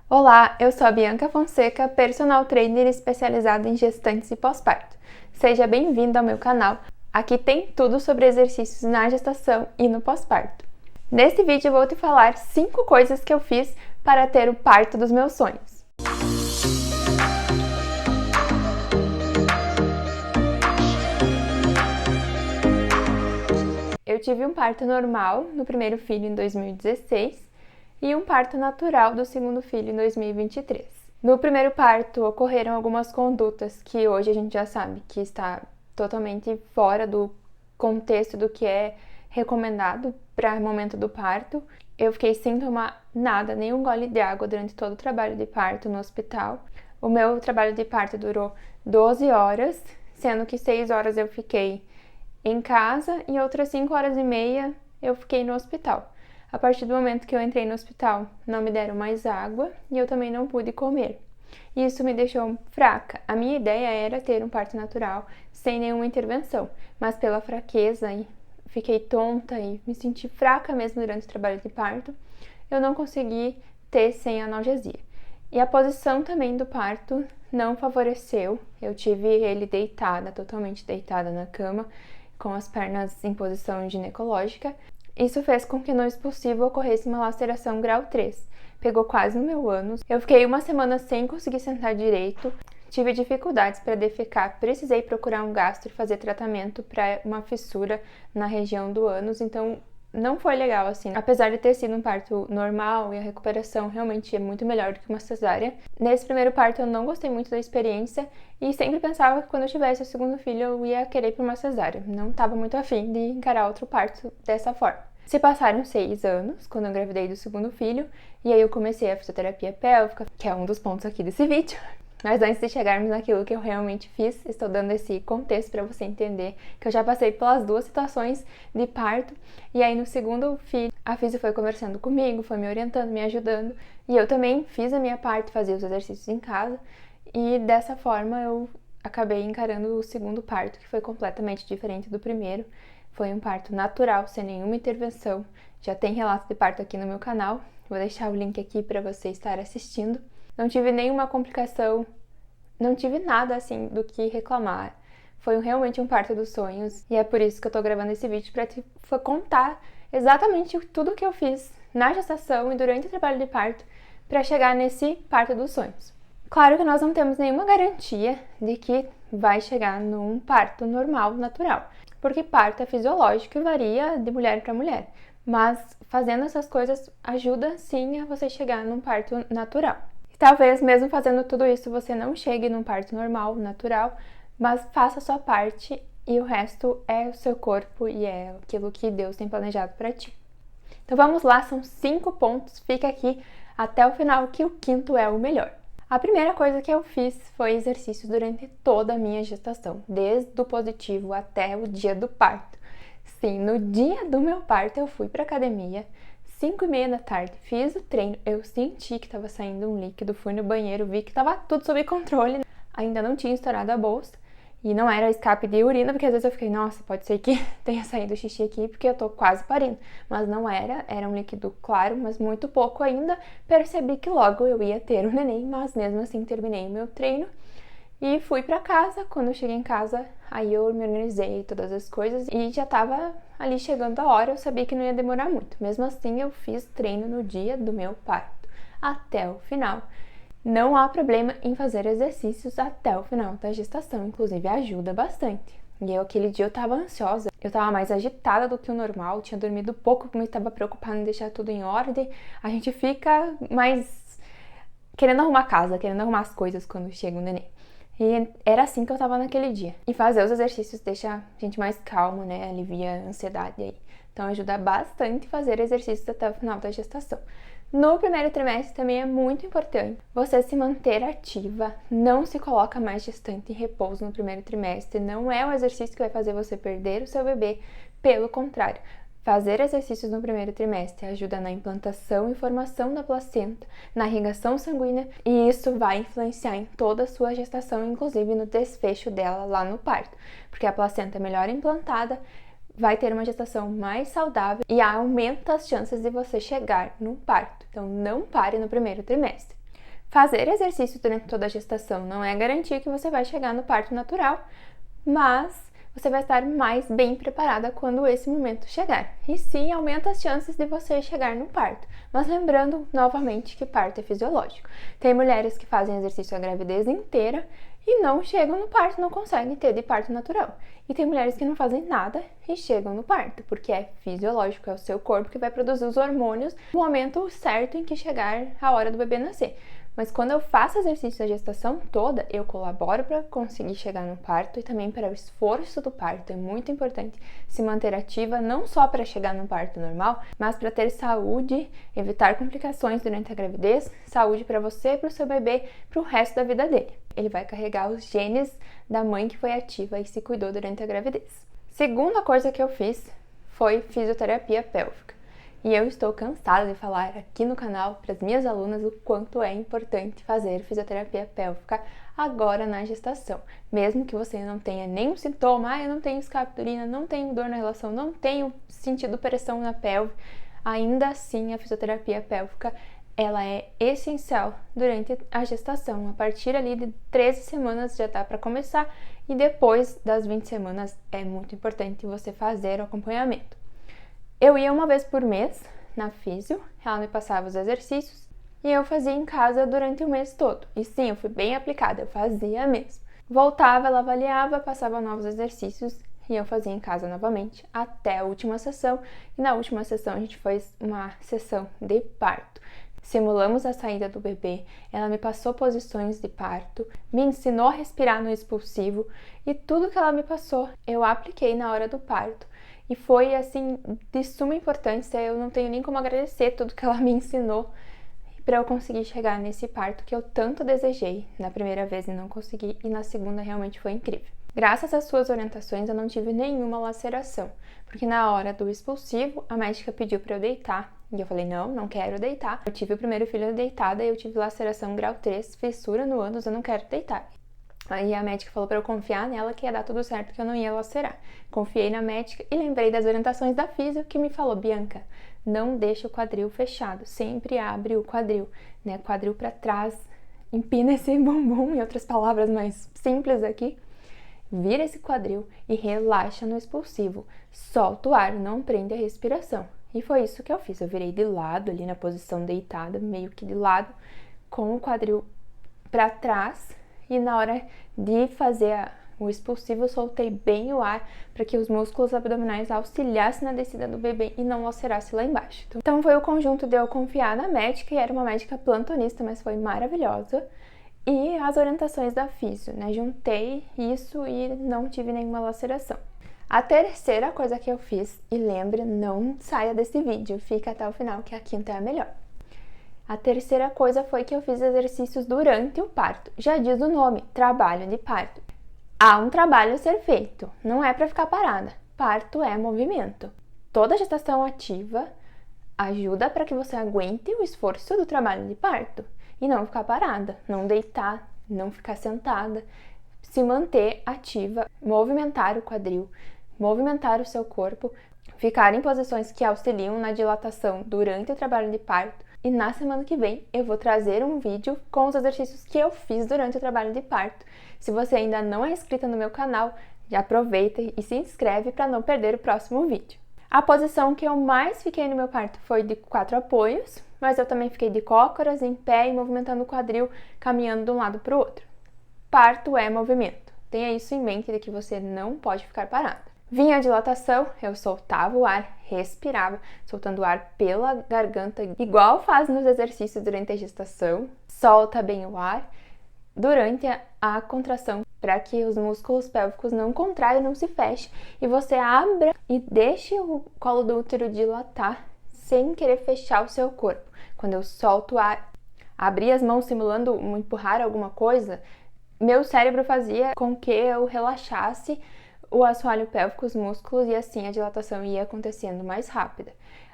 Olá, eu sou a Bianca Fonseca, personal trainer especializada em gestantes e pós-parto. Seja bem-vindo ao meu canal. Aqui tem tudo sobre exercícios na gestação e no pós-parto. Neste vídeo eu vou te falar 5 coisas que eu fiz para ter o parto dos meus sonhos. Eu tive um parto normal no primeiro filho em 2016 e um parto natural do segundo filho em 2023. No primeiro parto ocorreram algumas condutas que hoje a gente já sabe que está totalmente fora do contexto do que é recomendado para o momento do parto. Eu fiquei sem tomar nada, nem um gole de água durante todo o trabalho de parto no hospital. O meu trabalho de parto durou 12 horas, sendo que 6 horas eu fiquei em casa e outras 5 horas e meia eu fiquei no hospital. A partir do momento que eu entrei no hospital, não me deram mais água e eu também não pude comer. Isso me deixou fraca. A minha ideia era ter um parto natural sem nenhuma intervenção, mas pela fraqueza e fiquei tonta e me senti fraca mesmo durante o trabalho de parto, eu não consegui ter sem analgesia. E a posição também do parto não favoreceu. Eu tive ele deitada, totalmente deitada na cama, com as pernas em posição ginecológica. Isso fez com que no expulsivo ocorresse uma laceração grau 3. Pegou quase no meu ânus. Eu fiquei uma semana sem conseguir sentar direito. Tive dificuldades para defecar. Precisei procurar um gastro e fazer tratamento para uma fissura na região do ânus. Então, não foi legal assim. Apesar de ter sido um parto normal e a recuperação realmente é muito melhor do que uma cesárea. Nesse primeiro parto eu não gostei muito da experiência e sempre pensava que quando eu tivesse o segundo filho eu ia querer ir para uma cesárea. Não estava muito afim de encarar outro parto dessa forma. Se passaram 6 anos, quando eu engravidei do segundo filho, e aí eu comecei a fisioterapia pélvica, que é um dos pontos aqui desse vídeo. Mas antes de chegarmos naquilo que eu realmente fiz, estou dando esse contexto para você entender que eu já passei pelas duas situações de parto. E aí no segundo filho, a fisio foi conversando comigo, foi me orientando, me ajudando. E eu também fiz a minha parte, fazia os exercícios em casa. E dessa forma eu acabei encarando o segundo parto, que foi completamente diferente do primeiro. Foi um parto natural, sem nenhuma intervenção. Já tem relato de parto aqui no meu canal. Vou deixar o link aqui para você estar assistindo. Não tive nenhuma complicação, não tive nada assim do que reclamar. Foi realmente um parto dos sonhos e é por isso que eu tô gravando esse vídeo para te contar exatamente tudo que eu fiz na gestação e durante o trabalho de parto para chegar nesse parto dos sonhos. Claro que nós não temos nenhuma garantia de que vai chegar num parto normal, natural, porque parto é fisiológico e varia de mulher para mulher. Mas fazendo essas coisas ajuda sim a você chegar num parto natural. Talvez mesmo fazendo tudo isso você não chegue num parto normal, natural, mas faça a sua parte e o resto é o seu corpo e é aquilo que Deus tem planejado para ti. Então vamos lá, são 5 pontos, fica aqui até o final que o quinto é o melhor. A primeira coisa que eu fiz foi exercícios durante toda a minha gestação, desde o positivo até o dia do parto. Sim, no dia do meu parto eu fui para academia, 5h30 da tarde, fiz o treino, eu senti que estava saindo um líquido, fui no banheiro, vi que estava tudo sob controle, ainda não tinha estourado a bolsa e não era escape de urina, porque às vezes eu fiquei, nossa, pode ser que tenha saído xixi aqui porque eu tô quase parindo, mas não era, era um líquido claro, mas muito pouco ainda. Percebi que logo eu ia ter um neném, mas mesmo assim terminei o meu treino e fui pra casa. Quando eu cheguei em casa, aí eu me organizei todas as coisas e já tava ali chegando a hora, eu sabia que não ia demorar muito. Mesmo assim, eu fiz treino no dia do meu parto, até o final. Não há problema em fazer exercícios até o final da gestação, inclusive ajuda bastante. E aquele dia eu tava ansiosa, eu tava mais agitada do que o normal, tinha dormido pouco, porque eu tava preocupada em deixar tudo em ordem. A gente fica mais querendo arrumar casa, querendo arrumar as coisas quando chega o neném. E era assim que eu tava naquele dia. E fazer os exercícios deixa a gente mais calma, né? Alivia a ansiedade aí. Então ajuda bastante fazer exercícios até o final da gestação. No primeiro trimestre também é muito importante você se manter ativa. Não se coloca mais gestante em repouso no primeiro trimestre. Não é o exercício que vai fazer você perder o seu bebê. Pelo contrário. Fazer exercícios no primeiro trimestre ajuda na implantação e formação da placenta, na irrigação sanguínea, e isso vai influenciar em toda a sua gestação, inclusive no desfecho dela lá no parto, porque a placenta é melhor implantada, vai ter uma gestação mais saudável e aumenta as chances de você chegar no parto. Então não pare no primeiro trimestre. Fazer exercício durante toda a gestação não é garantir que você vai chegar no parto natural, mas você vai estar mais bem preparada quando esse momento chegar. E sim, aumenta as chances de você chegar no parto. Mas lembrando novamente que parto é fisiológico. Tem mulheres que fazem exercício a gravidez inteira e não chegam no parto, não conseguem ter de parto natural. E tem mulheres que não fazem nada e chegam no parto, porque é fisiológico, é o seu corpo que vai produzir os hormônios no momento certo em que chegar a hora do bebê nascer. Mas quando eu faço exercício a gestação toda, eu colaboro para conseguir chegar no parto e também para o esforço do parto. É muito importante se manter ativa, não só para chegar no parto normal, mas para ter saúde, evitar complicações durante a gravidez, saúde para você, para o seu bebê, para o resto da vida dele. Ele vai carregar os genes da mãe que foi ativa e se cuidou durante a gravidez. Segunda coisa que eu fiz foi fisioterapia pélvica. E eu estou cansada de falar aqui no canal para as minhas alunas o quanto é importante fazer fisioterapia pélvica agora na gestação. Mesmo que você não tenha nenhum sintoma, eu não tenho escapulina, não tenho dor na relação, não tenho sentido pressão na pelve, ainda assim a fisioterapia pélvica ela é essencial durante a gestação. A partir ali de 13 semanas já dá para começar e depois das 20 semanas é muito importante você fazer o acompanhamento. Eu ia uma vez por mês na físio, ela me passava os exercícios e eu fazia em casa durante o mês todo. E sim, eu fui bem aplicada, eu fazia mesmo. Voltava, ela avaliava, passava novos exercícios e eu fazia em casa novamente até a última sessão. E na última sessão a gente fez uma sessão de parto. Simulamos a saída do bebê, ela me passou posições de parto, me ensinou a respirar no expulsivo e tudo que ela me passou eu apliquei na hora do parto. E foi, assim, de suma importância, eu não tenho nem como agradecer tudo que ela me ensinou para eu conseguir chegar nesse parto que eu tanto desejei na primeira vez e não consegui, e na segunda realmente foi incrível. Graças às suas orientações eu não tive nenhuma laceração, porque na hora do expulsivo a médica pediu para eu deitar, e eu falei, não quero deitar. Eu tive o primeiro filho deitada e eu tive laceração grau 3, fissura no ânus, eu não quero deitar. Aí a médica falou para eu confiar nela que ia dar tudo certo, que eu não ia lacerar. Confiei na médica e lembrei das orientações da físio que me falou, Bianca, não deixa o quadril fechado, sempre abre o quadril, né? Quadril para trás, empina esse bumbum, em outras palavras mais simples aqui. Vira esse quadril e relaxa no expulsivo. Solta o ar, não prende a respiração. E foi isso que eu fiz. Eu virei de lado, ali na posição deitada, meio que de lado, com o quadril para trás. E na hora de fazer o expulsivo, eu soltei bem o ar para que os músculos abdominais auxiliassem na descida do bebê e não lacerasse lá embaixo. Então foi o conjunto de eu confiar na médica, e era uma médica plantonista, mas foi maravilhosa, e as orientações da físio, né? Juntei isso e não tive nenhuma laceração. A terceira coisa que eu fiz, e lembre, não saia desse vídeo, fica até o final que a quinta é a melhor. A terceira coisa foi que eu fiz exercícios durante o parto. Já diz o nome, trabalho de parto. Há um trabalho a ser feito, não é para ficar parada. Parto é movimento. Toda gestação ativa ajuda para que você aguente o esforço do trabalho de parto e não ficar parada, não deitar, não ficar sentada, se manter ativa, movimentar o quadril, movimentar o seu corpo, ficar em posições que auxiliam na dilatação durante o trabalho de parto. E na semana que vem eu vou trazer um vídeo com os exercícios que eu fiz durante o trabalho de parto. Se você ainda não é inscrita no meu canal, já aproveita e se inscreve para não perder o próximo vídeo. A posição que eu mais fiquei no meu parto foi de 4 apoios, mas eu também fiquei de cócoras, em pé e movimentando o quadril, caminhando de um lado para o outro. Parto é movimento. Tenha isso em mente de que você não pode ficar parada. Vinha a dilatação, eu soltava o ar, respirava, soltando o ar pela garganta, igual faz nos exercícios durante a gestação. Solta bem o ar durante a contração, para que os músculos pélvicos não contraiam, não se fechem, e você abra e deixe o colo do útero dilatar, sem querer fechar o seu corpo. Quando eu solto o ar, abri as mãos simulando empurrar alguma coisa, meu cérebro fazia com que eu relaxasse o assoalho pélvico, os músculos, e assim a dilatação ia acontecendo mais rápida.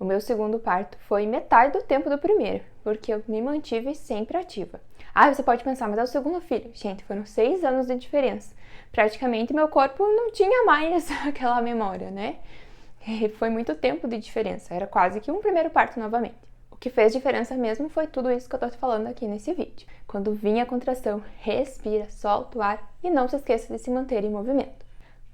O meu segundo parto foi metade do tempo do primeiro, porque eu me mantive sempre ativa. Ah, você pode pensar, mas é o segundo filho. Gente, foram 6 anos de diferença. Praticamente meu corpo não tinha mais aquela memória, né? Foi muito tempo de diferença, era quase que um primeiro parto novamente. O que fez diferença mesmo foi tudo isso que eu tô te falando aqui nesse vídeo. Quando vinha a contração, respira, solta o ar e não se esqueça de se manter em movimento.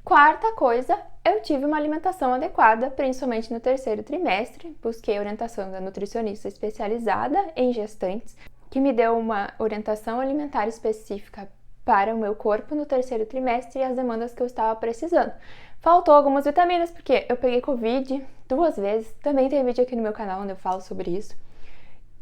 Quarta coisa, eu tive uma alimentação adequada, principalmente no terceiro trimestre. Busquei orientação da nutricionista especializada em gestantes, que me deu uma orientação alimentar específica para o meu corpo no terceiro trimestre e as demandas que eu estava precisando. Faltou algumas vitaminas, porque eu peguei Covid 2 vezes. Também tem vídeo aqui no meu canal onde eu falo sobre isso.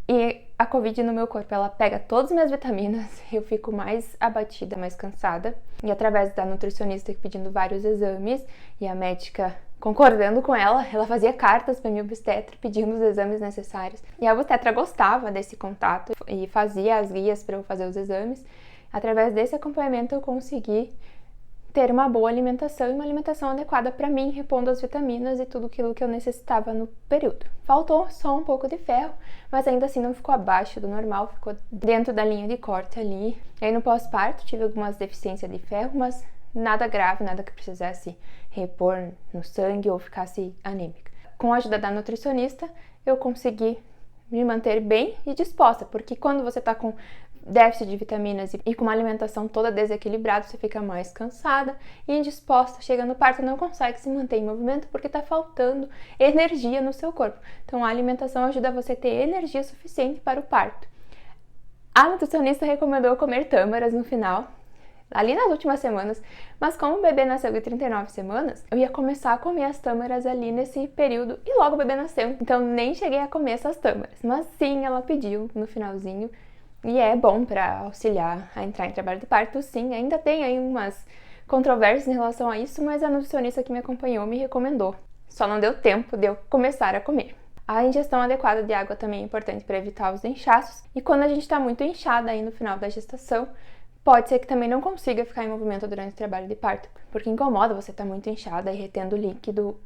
E a Covid no meu corpo, ela pega todas as minhas vitaminas, eu fico mais abatida, mais cansada. E através da nutricionista pedindo vários exames e a médica concordando com ela fazia cartas para minha obstetra pedindo os exames necessários. E a obstetra gostava desse contato e fazia as guias para eu fazer os exames. Através desse acompanhamento eu consegui ter uma boa alimentação e uma alimentação adequada para mim, repondo as vitaminas e tudo aquilo que eu necessitava no período. Faltou só um pouco de ferro, mas ainda assim não ficou abaixo do normal, ficou dentro da linha de corte ali. E aí no pós-parto tive algumas deficiências de ferro, mas nada grave, nada que precisasse repor no sangue ou ficasse anêmica. Com a ajuda da nutricionista, eu consegui me manter bem e disposta, porque quando você está com déficit de vitaminas e com uma alimentação toda desequilibrada, você fica mais cansada e indisposta, chega no parto não consegue se manter em movimento porque está faltando energia no seu corpo. Então a alimentação ajuda você a ter energia suficiente para o parto. A nutricionista recomendou comer tâmaras no final, ali nas últimas semanas, mas como o bebê nasceu de 39 semanas, eu ia começar a comer as tâmaras ali nesse período e logo o bebê nasceu, então nem cheguei a comer essas tâmaras, mas sim, ela pediu no finalzinho. E é bom para auxiliar a entrar em trabalho de parto, sim. Ainda tem aí umas controvérsias em relação a isso, mas a nutricionista que me acompanhou me recomendou. Só não deu tempo de eu começar a comer. A ingestão adequada de água também é importante para evitar os inchaços. E quando a gente está muito inchada aí no final da gestação, pode ser que também não consiga ficar em movimento durante o trabalho de parto, porque incomoda você estar muito inchada e retendo líquido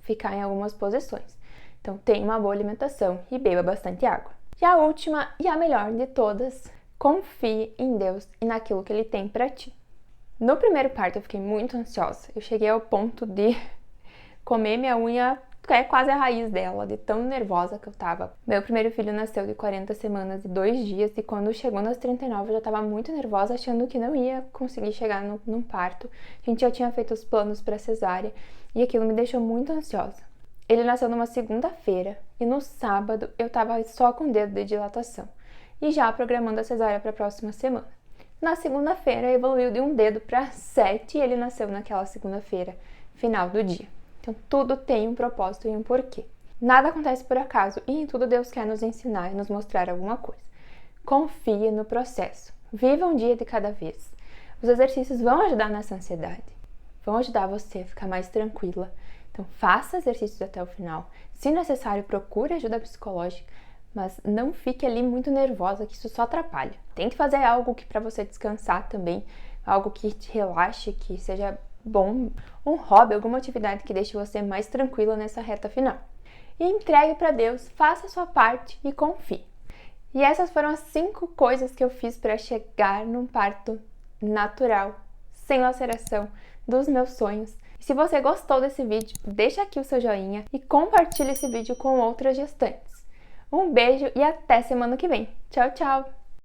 ficar em algumas posições. Então tenha uma boa alimentação e beba bastante água. E a última e a melhor de todas, confie em Deus e naquilo que Ele tem para ti. No primeiro parto eu fiquei muito ansiosa. Eu cheguei ao ponto de comer minha unha, que é quase a raiz dela, de tão nervosa que eu tava. Meu primeiro filho nasceu de 40 semanas e 2 dias e quando chegou nas 39 eu já tava muito nervosa, achando que não ia conseguir chegar num parto. A gente já tinha feito os planos para cesárea e aquilo me deixou muito ansiosa. Ele nasceu numa segunda-feira e no sábado eu tava só com o dedo de dilatação e já programando a cesárea para a próxima semana. Na segunda-feira evoluiu de um dedo para 7 e ele nasceu naquela segunda-feira, final do dia. Então tudo tem um propósito e um porquê. Nada acontece por acaso e em tudo Deus quer nos ensinar e nos mostrar alguma coisa. Confie no processo. Viva um dia de cada vez. Os exercícios vão ajudar nessa ansiedade. Vão ajudar você a ficar mais tranquila. Então, faça exercícios até o final. Se necessário, procure ajuda psicológica, mas não fique ali muito nervosa, que isso só atrapalha. Tente fazer algo que para você descansar também, algo que te relaxe, que seja bom, um hobby, alguma atividade que deixe você mais tranquila nessa reta final. E entregue para Deus, faça a sua parte e confie. E essas foram as 5 coisas que eu fiz para chegar num parto natural, sem laceração, dos meus sonhos. Se você gostou desse vídeo, deixa aqui o seu joinha e compartilhe esse vídeo com outras gestantes. Um beijo e até semana que vem. Tchau, tchau!